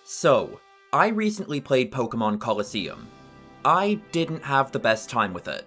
So, I recently played Pokémon Colosseum. I didn't have the best time with it.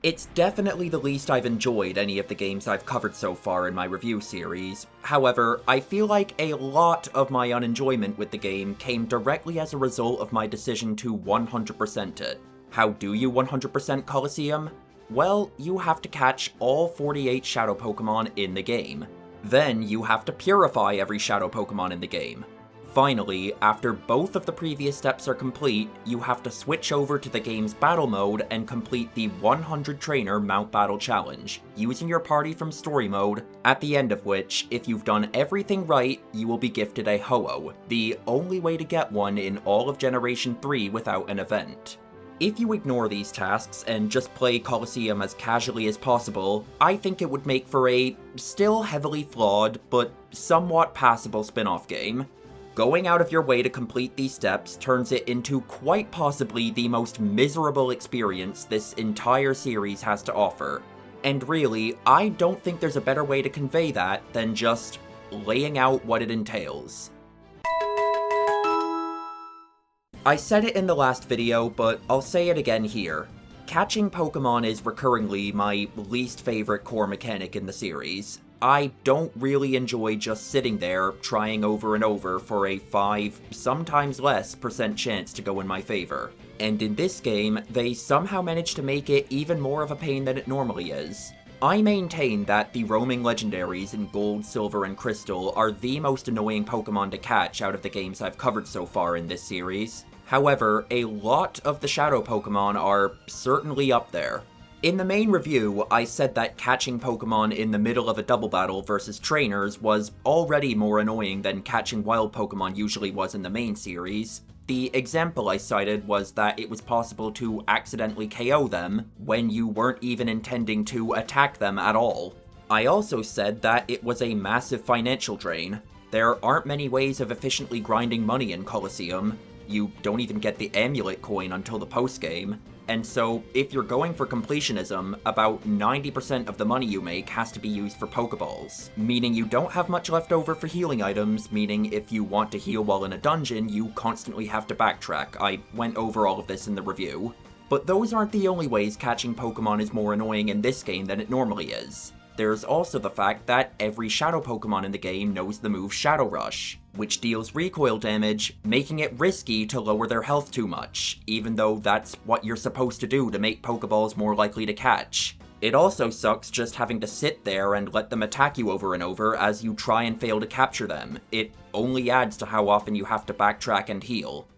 It's definitely the least I've enjoyed any of the games I've covered so far in my review series. However, I feel like a lot of my unenjoyment with the game came directly as a result of my decision to 100% it. How do you 100% Colosseum? Well, you have to catch all 48 Shadow Pokémon in the game. Then you have to purify every Shadow Pokémon in the game. Finally, after both of the previous steps are complete, you have to switch over to the game's battle mode and complete the 100 Trainer Mount Battle Challenge, using your party from Story Mode, at the end of which, if you've done everything right, you will be gifted a Ho-Oh, the only way to get one in all of Generation 3 without an event. If you ignore these tasks and just play Colosseum as casually as possible, I think it would make for a still heavily flawed, but somewhat passable spin-off game. Going out of your way to complete these steps turns it into quite possibly the most miserable experience this entire series has to offer. And really, I don't think there's a better way to convey that than just laying out what it entails. I said it in the last video, but I'll say it again here. Catching Pokémon is recurringly my least favorite core mechanic in the series. I don't really enjoy just sitting there, trying over and over for a 5, sometimes less, % chance to go in my favor. And in this game, they somehow managed to make it even more of a pain than it normally is. I maintain that the roaming legendaries in Gold, Silver, and Crystal are the most annoying Pokémon to catch out of the games I've covered so far in this series. However, a lot of the Shadow Pokémon are certainly up there. In the main review, I said that catching Pokémon in the middle of a double battle versus trainers was already more annoying than catching wild Pokémon usually was in the main series. The example I cited was that it was possible to accidentally KO them when you weren't even intending to attack them at all. I also said that it was a massive financial drain. There aren't many ways of efficiently grinding money in Colosseum. You don't even get the amulet coin until the post-game. And so, if you're going for completionism, about 90% of the money you make has to be used for Pokeballs, meaning you don't have much left over for healing items, meaning if you want to heal while in a dungeon, you constantly have to backtrack. I went over all of this in the review. But those aren't the only ways catching Pokemon is more annoying in this game than it normally is. There's also the fact that every Shadow Pokemon in the game knows the move Shadow Rush, which deals recoil damage, making it risky to lower their health too much, even though that's what you're supposed to do to make Pokeballs more likely to catch. It also sucks just having to sit there and let them attack you over and over as you try and fail to capture them. It only adds to how often you have to backtrack and heal.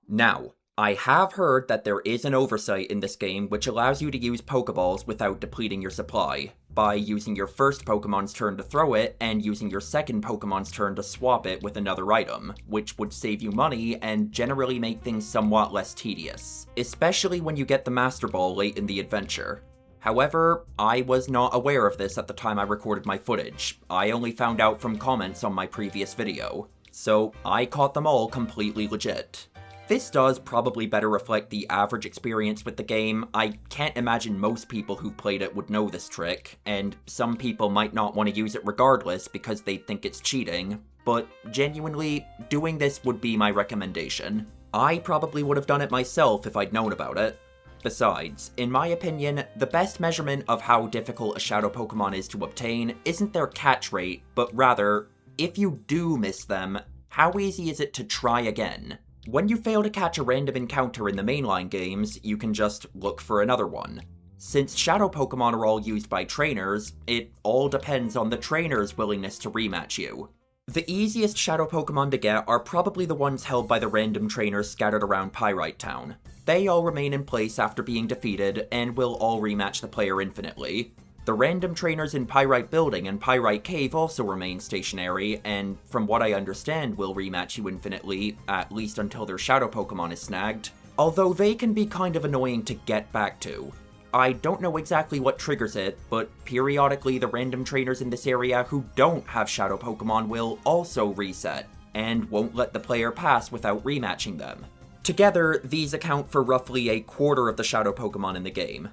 Now, I have heard that there is an oversight in this game which allows you to use Pokeballs without depleting your supply, by using your first Pokemon's turn to throw it, and using your second Pokemon's turn to swap it with another item, which would save you money and generally make things somewhat less tedious, especially when you get the Master Ball late in the adventure. However, I was not aware of this at the time I recorded my footage. I only found out from comments on my previous video, so I caught them all completely legit. This does probably better reflect the average experience with the game. I can't imagine most people who've played it would know this trick, and some people might not want to use it regardless because they think it's cheating, but genuinely, doing this would be my recommendation. I probably would have done it myself if I'd known about it. Besides, in my opinion, the best measurement of how difficult a Shadow Pokemon is to obtain isn't their catch rate, but rather, if you do miss them, how easy is it to try again? When you fail to catch a random encounter in the mainline games, you can just look for another one. Since Shadow Pokemon are all used by trainers, it all depends on the trainer's willingness to rematch you. The easiest Shadow Pokemon to get are probably the ones held by the random trainers scattered around Pyrite Town. They all remain in place after being defeated, and will all rematch the player infinitely. The random trainers in Pyrite Building and Pyrite Cave also remain stationary, and from what I understand will rematch you infinitely, at least until their Shadow Pokemon is snagged, although they can be kind of annoying to get back to. I don't know exactly what triggers it, but periodically the random trainers in this area who don't have Shadow Pokemon will also reset, and won't let the player pass without rematching them. Together, these account for roughly a quarter of the Shadow Pokemon in the game.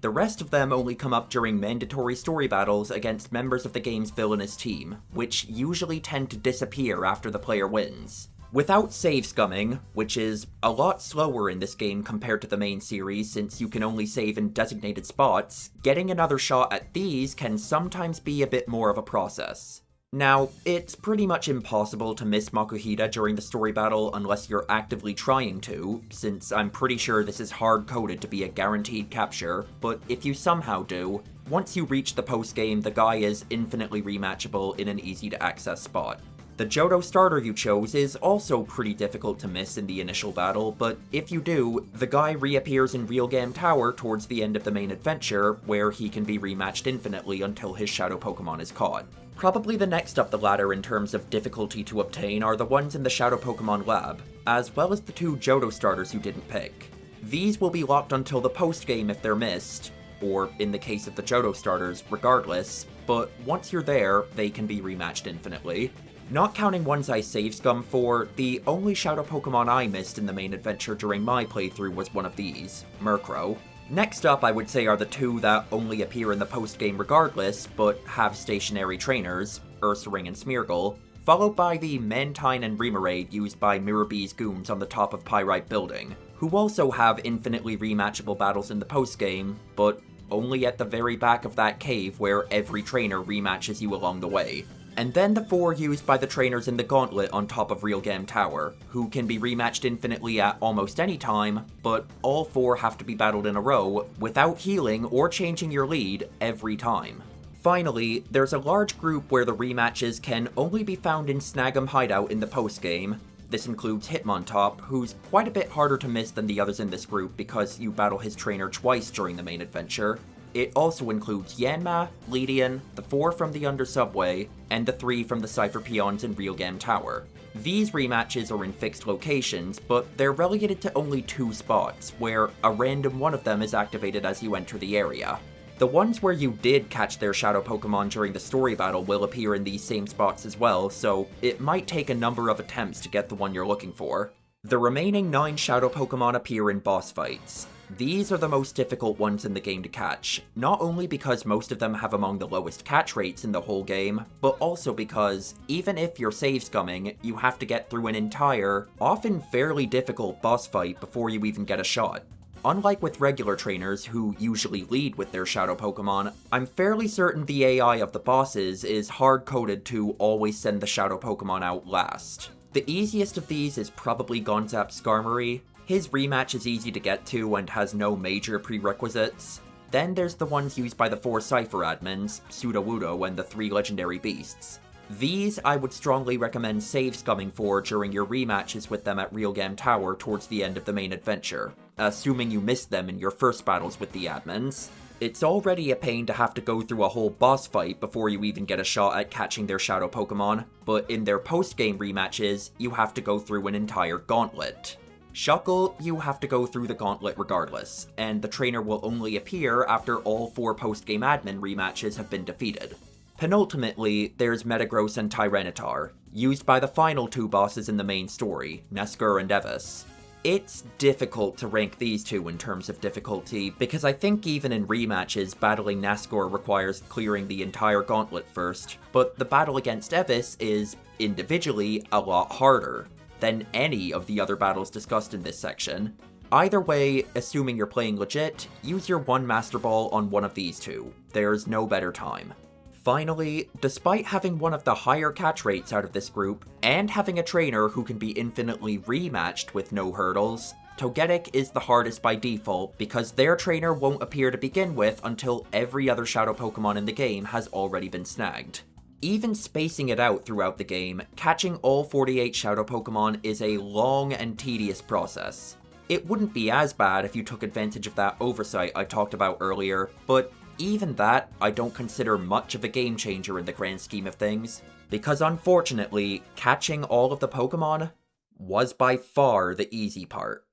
The rest of them only come up during mandatory story battles against members of the game's villainous team, which usually tend to disappear after the player wins. Without save scumming, which is a lot slower in this game compared to the main series since you can only save in designated spots, getting another shot at these can sometimes be a bit more of a process. Now, it's pretty much impossible to miss Makuhita during the story battle unless you're actively trying to, since I'm pretty sure this is hard-coded to be a guaranteed capture, but if you somehow do, once you reach the post-game, the guy is infinitely rematchable in an easy-to-access spot. The Johto starter you chose is also pretty difficult to miss in the initial battle, but if you do, the guy reappears in Realgam Tower towards the end of the main adventure, where he can be rematched infinitely until his shadow Pokemon is caught. Probably the next up the ladder in terms of difficulty to obtain are the ones in the Shadow Pokemon Lab, as well as the 2 Johto starters you didn't pick. These will be locked until the post-game if they're missed, or in the case of the Johto starters, regardless, but once you're there, they can be rematched infinitely. Not counting ones I save scum for, the only Shadow Pokemon I missed in the main adventure during my playthrough was one of these, Murkrow. Next up, I would say, are the 2 that only appear in the post-game regardless, but have stationary trainers, Ursaring and Smeargle, followed by the Mantine and Remoraid used by Mirab's goons on the top of Pyrite Building, who also have infinitely rematchable battles in the post-game, but only at the very back of that cave where every trainer rematches you along the way. And then the 4 used by the trainers in the Gauntlet on top of Realgam Tower, who can be rematched infinitely at almost any time, but all 4 have to be battled in a row, without healing or changing your lead every time. Finally, there's a large group where the rematches can only be found in Snag'em Hideout in the postgame. This includes Hitmontop, who's quite a bit harder to miss than the others in this group because you battle his trainer twice during the main adventure. It also includes Yanma, Ledian, the 4 from the Under Subway, and the 3 from the Cypher Peons in Realgam Tower. These rematches are in fixed locations, but they're relegated to only 2 spots, where a random one of them is activated as you enter the area. The ones where you did catch their Shadow Pokemon during the story battle will appear in these same spots as well, so it might take a number of attempts to get the one you're looking for. The remaining 9 Shadow Pokemon appear in boss fights. These are the most difficult ones in the game to catch, not only because most of them have among the lowest catch rates in the whole game, but also because, even if you're save scumming, you have to get through an entire, often fairly difficult boss fight before you even get a shot. Unlike with regular trainers, who usually lead with their Shadow Pokemon, I'm fairly certain the AI of the bosses is hard-coded to always send the Shadow Pokemon out last. The easiest of these is probably Gonzap Skarmory. His rematch is easy to get to and has no major prerequisites. Then there's the ones used by the 4 Cypher admins, Sudowoodo and the 3 legendary beasts. These I would strongly recommend save scumming for during your rematches with them at Realgam Tower towards the end of the main adventure, assuming you missed them in your first battles with the admins. It's already a pain to have to go through a whole boss fight before you even get a shot at catching their Shadow Pokemon, but in their post-game rematches, you have to go through an entire gauntlet. Shuckle, you have to go through the gauntlet regardless, and the trainer will only appear after all 4 post-game admin rematches have been defeated. Penultimately, there's Metagross and Tyranitar, used by the final 2 bosses in the main story, Nesgur and Evis. It's difficult to rank these 2 in terms of difficulty, because I think even in rematches, battling Nesgur requires clearing the entire gauntlet first, but the battle against Evis is, individually, a lot harder than any of the other battles discussed in this section. Either way, assuming you're playing legit, use your 1 Master Ball on one of these 2. There's no better time. Finally, despite having one of the higher catch rates out of this group, and having a trainer who can be infinitely rematched with no hurdles, Togetic is the hardest by default because their trainer won't appear to begin with until every other Shadow Pokemon in the game has already been snagged. Even spacing it out throughout the game, catching all 48 Shadow Pokemon is a long and tedious process. It wouldn't be as bad if you took advantage of that oversight I talked about earlier, but even that I don't consider much of a game changer in the grand scheme of things, because unfortunately, catching all of the Pokemon was by far the easy part.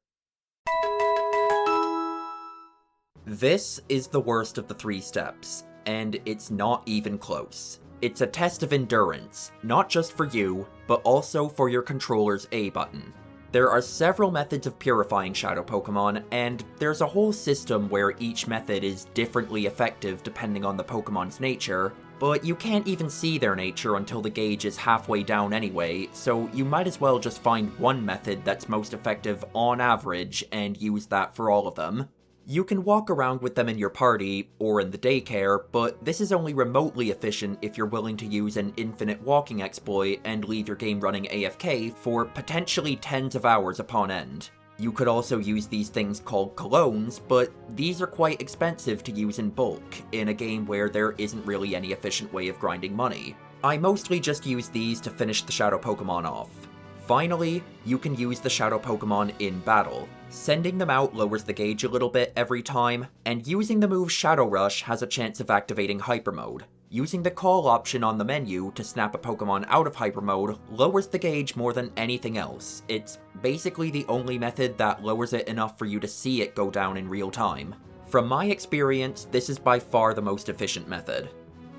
This is the worst of the 3 steps, and it's not even close. It's a test of endurance, not just for you, but also for your controller's A button. There are several methods of purifying shadow Pokemon, and there's a whole system where each method is differently effective depending on the Pokemon's nature, but you can't even see their nature until the gauge is halfway down anyway, so you might as well just find one method that's most effective on average and use that for all of them. You can walk around with them in your party, or in the daycare, but this is only remotely efficient if you're willing to use an infinite walking exploit and leave your game running AFK for potentially tens of hours upon end. You could also use these things called colognes, but these are quite expensive to use in bulk, in a game where there isn't really any efficient way of grinding money. I mostly just use these to finish the shadow Pokemon off. Finally, you can use the shadow Pokemon in battle. Sending them out lowers the gauge a little bit every time, and using the move Shadow Rush has a chance of activating Hyper Mode. Using the call option on the menu to snap a Pokemon out of Hyper Mode lowers the gauge more than anything else. It's basically the only method that lowers it enough for you to see it go down in real time. From my experience, this is by far the most efficient method.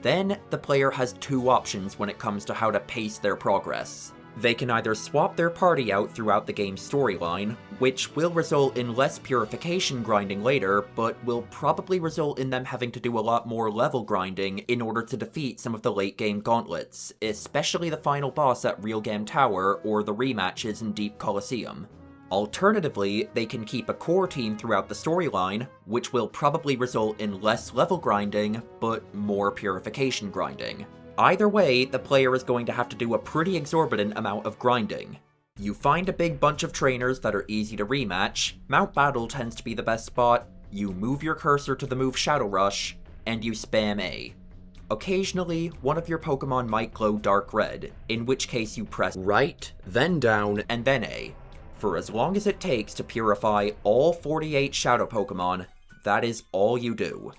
Then, the player has two options when it comes to how to pace their progress. They can either swap their party out throughout the game's storyline, which will result in less purification grinding later, but will probably result in them having to do a lot more level grinding in order to defeat some of the late game gauntlets, especially the final boss at Realgam Tower or the rematches in Deep Colosseum. Alternatively, they can keep a core team throughout the storyline, which will probably result in less level grinding, but more purification grinding. Either way, the player is going to have to do a pretty exorbitant amount of grinding. You find a big bunch of trainers that are easy to rematch, Mount Battle tends to be the best spot, you move your cursor to the move Shadow Rush, and you spam A. Occasionally, one of your Pokemon might glow dark red, in which case you press right, then down, and then A. For as long as it takes to purify all 48 Shadow Pokemon, that is all you do.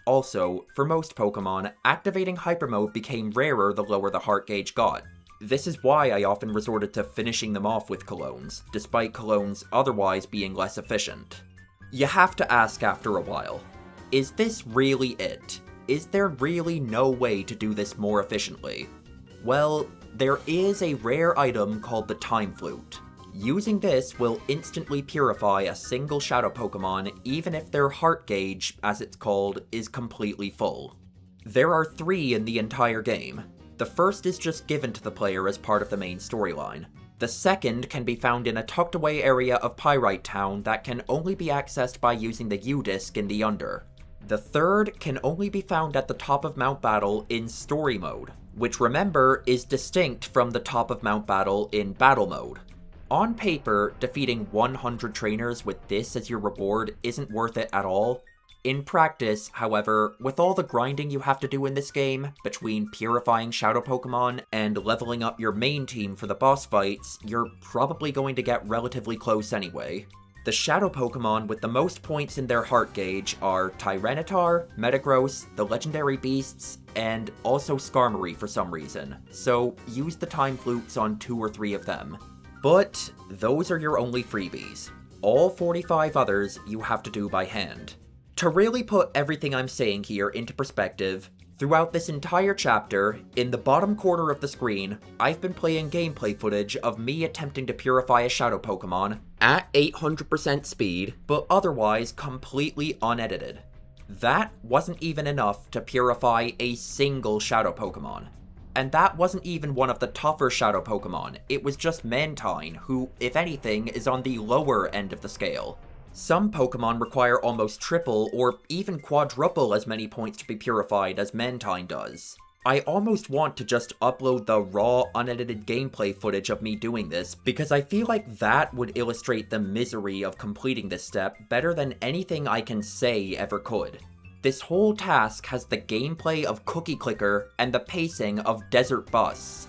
Also, for most Pokemon, activating Hyper Mode became rarer the lower the heart gauge got. This is why I often resorted to finishing them off with colognes, despite colognes otherwise being less efficient. You have to ask after a while, is this really it? Is there really no way to do this more efficiently? Well, there is a rare item called the Time Flute. Using this will instantly purify a single shadow Pokemon even if their heart gauge, as it's called, is completely full. There are 3 in the entire game. The first is just given to the player as part of the main storyline. The second can be found in a tucked away area of Pyrite Town that can only be accessed by using the U-Disc in the Under. The third can only be found at the top of Mount Battle in Story Mode, which remember is distinct from the top of Mount Battle in Battle Mode. On paper, defeating 100 trainers with this as your reward isn't worth it at all. In practice, however, with all the grinding you have to do in this game, between purifying shadow Pokemon and leveling up your main team for the boss fights, you're probably going to get relatively close anyway. The shadow Pokemon with the most points in their heart gauge are Tyranitar, Metagross, the legendary beasts, and also Skarmory for some reason, so use the Time Flutes on 2 or 3 of them. But those are your only freebies. All 45 others you have to do by hand. To really put everything I'm saying here into perspective, throughout this entire chapter, in the bottom corner of the screen, I've been playing gameplay footage of me attempting to purify a shadow Pokemon at 800% speed, but otherwise completely unedited. That wasn't even enough to purify a single shadow Pokemon. And that wasn't even one of the tougher shadow Pokemon, it was just Mantine, who, if anything, is on the lower end of the scale. Some Pokemon require almost triple or even quadruple as many points to be purified as Mantine does. I almost want to just upload the raw, unedited gameplay footage of me doing this, because I feel like that would illustrate the misery of completing this step better than anything I can say ever could. This whole task has the gameplay of Cookie Clicker and the pacing of Desert Bus.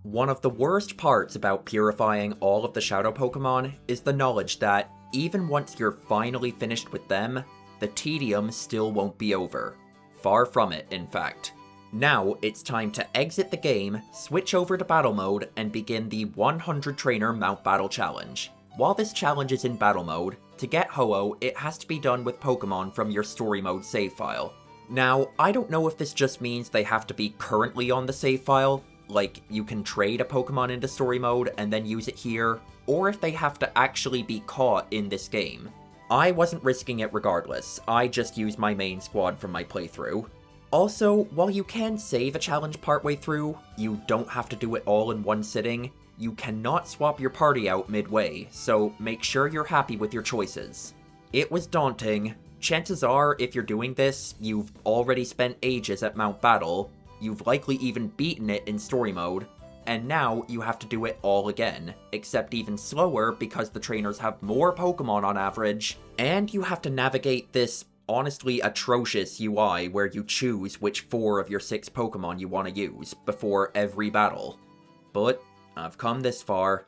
One of the worst parts about purifying all of the shadow Pokemon is the knowledge that, even once you're finally finished with them, the tedium still won't be over. Far from it, in fact. Now, it's time to exit the game, switch over to Battle Mode, and begin the 100 Trainer Mount Battle Challenge. While this challenge is in Battle Mode, to get Ho-Oh, it has to be done with Pokemon from your Story Mode save file. Now, I don't know if this just means they have to be currently on the save file, like you can trade a Pokemon into story mode and then use it here, or if they have to actually be caught in this game. I wasn't risking it regardless, I just used my main squad from my playthrough. Also, while you can save a challenge partway through, you don't have to do it all in one sitting. You cannot swap your party out midway, so make sure you're happy with your choices. It was daunting. Chances are, if you're doing this, you've already spent ages at Mount Battle, you've likely even beaten it in story mode, and now you have to do it all again, except even slower because the trainers have more Pokemon on average, and you have to navigate this honestly atrocious UI where you choose which 4 of your 6 Pokemon you want to use before every battle. But I've come this far.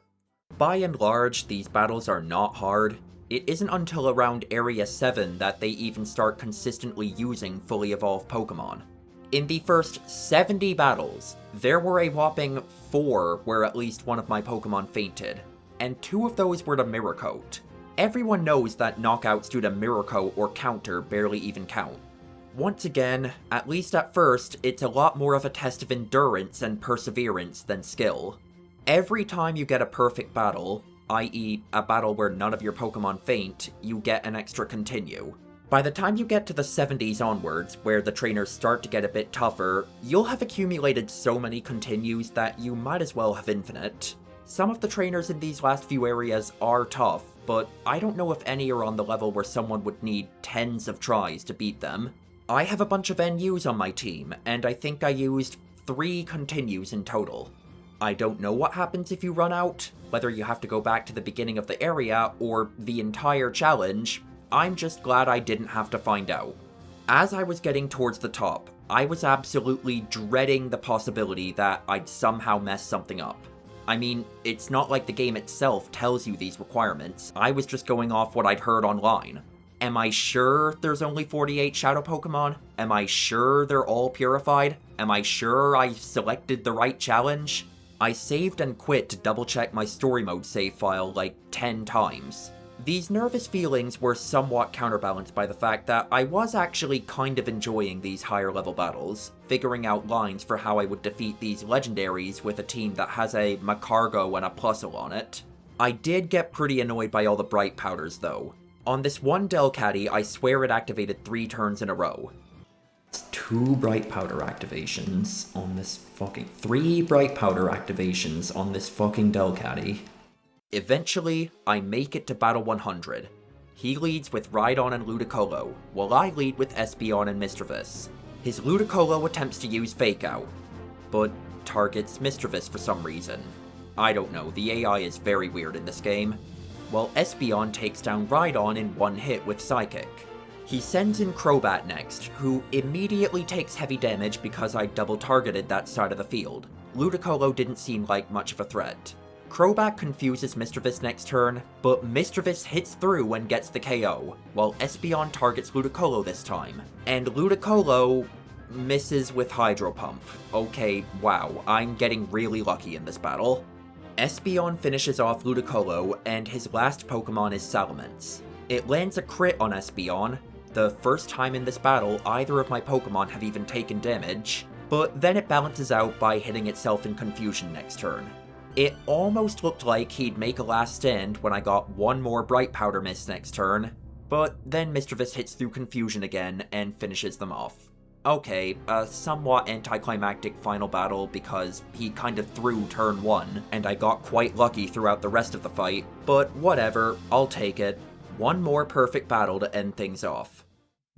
By and large, these battles are not hard. It isn't until around Area 7 that they even start consistently using fully evolved Pokemon. In the first 70 battles, there were a whopping 4 where at least one of my Pokemon fainted, and 2 of those were to Mirror Coat. Everyone knows that knockouts due to Mirror Coat or Counter barely even count. Once again, at least at first, it's a lot more of a test of endurance and perseverance than skill. Every time you get a perfect battle, i.e. a battle where none of your Pokemon faint, you get an extra continue. By the time you get to the 70s onwards, where the trainers start to get a bit tougher, you'll have accumulated so many continues that you might as well have infinite. Some of the trainers in these last few areas are tough, but I don't know if any are on the level where someone would need tens of tries to beat them. I have a bunch of NUs on my team, and I think I used 3 continues in total. I don't know what happens if you run out, whether you have to go back to the beginning of the area or the entire challenge. I'm just glad I didn't have to find out. As I was getting towards the top, I was absolutely dreading the possibility that I'd somehow mess something up. I mean, it's not like the game itself tells you these requirements, I was just going off what I'd heard online. Am I sure there's only 48 Shadow Pokemon? Am I sure they're all purified? Am I sure I selected the right challenge? I saved and quit to double check my story mode save file like 10 times. These nervous feelings were somewhat counterbalanced by the fact that I was actually kind of enjoying these higher level battles, figuring out lines for how I would defeat these legendaries with a team that has a Macargo and a Plusle on it. I did get pretty annoyed by all the bright powders though. On this one Delcatty, I swear it activated 3 turns in a row. It's 2 bright powder activations on this fucking... 3 bright powder activations on this fucking Delcatty. Eventually, I make it to Battle 100. He leads with Rhydon and Ludicolo, while I lead with Espeon and Misdreavus. His Ludicolo attempts to use Fake Out, but targets Misdreavus for some reason. I don't know, the AI is very weird in this game. While Espeon takes down Rhydon in one hit with Psychic. He sends in Crobat next, who immediately takes heavy damage because I double targeted that side of the field. Ludicolo didn't seem like much of a threat. Crobat confuses Misdreavus next turn, but Misdreavus hits through and gets the KO, while Espeon targets Ludicolo this time. And Ludicolo misses with Hydro Pump. Okay, wow, I'm getting really lucky in this battle. Espeon finishes off Ludicolo, and his last Pokemon is Salamence. It lands a crit on Espeon, the first time in this battle either of my Pokemon have even taken damage, but then it balances out by hitting itself in Confusion next turn. It almost looked like he'd make a last stand when I got 1 more Bright Powder Mist next turn, but then Misdreavus hits through Confusion again and finishes them off. Okay, a somewhat anticlimactic final battle because he kind of threw turn 1, and I got quite lucky throughout the rest of the fight, but whatever, I'll take it. 1 more perfect battle to end things off.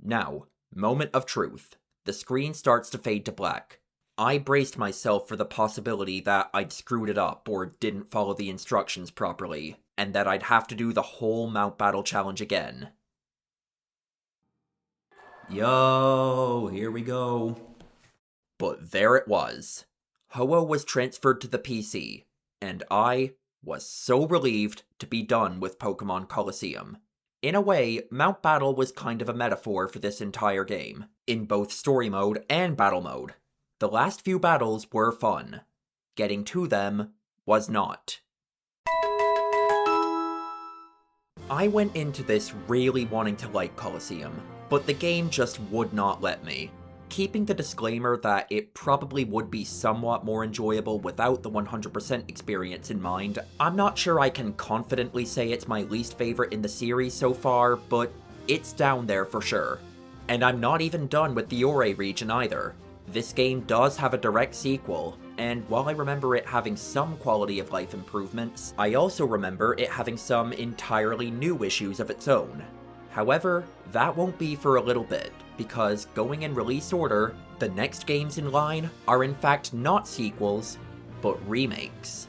Now, moment of truth. The screen starts to fade to black. I braced myself for the possibility that I'd screwed it up or didn't follow the instructions properly, and that I'd have to do the whole Mount Battle challenge again. Yo, here we go. But there it was. Ho-Oh was transferred to the PC, and I was so relieved to be done with Pokémon Colosseum. In a way, Mount Battle was kind of a metaphor for this entire game, in both story mode and battle mode. The last few battles were fun. Getting to them was not. I went into this really wanting to like Colosseum, but the game just would not let me. keeping the disclaimer that it probably would be somewhat more enjoyable without the 100% experience in mind, I'm not sure I can confidently say it's my least favorite in the series so far, but it's down there for sure. And I'm not even done with the Ore region either. This game does have a direct sequel, and while I remember it having some quality of life improvements, I also remember it having some entirely new issues of its own. However, that won't be for a little bit, because going in release order, the next games in line are in fact not sequels, but remakes.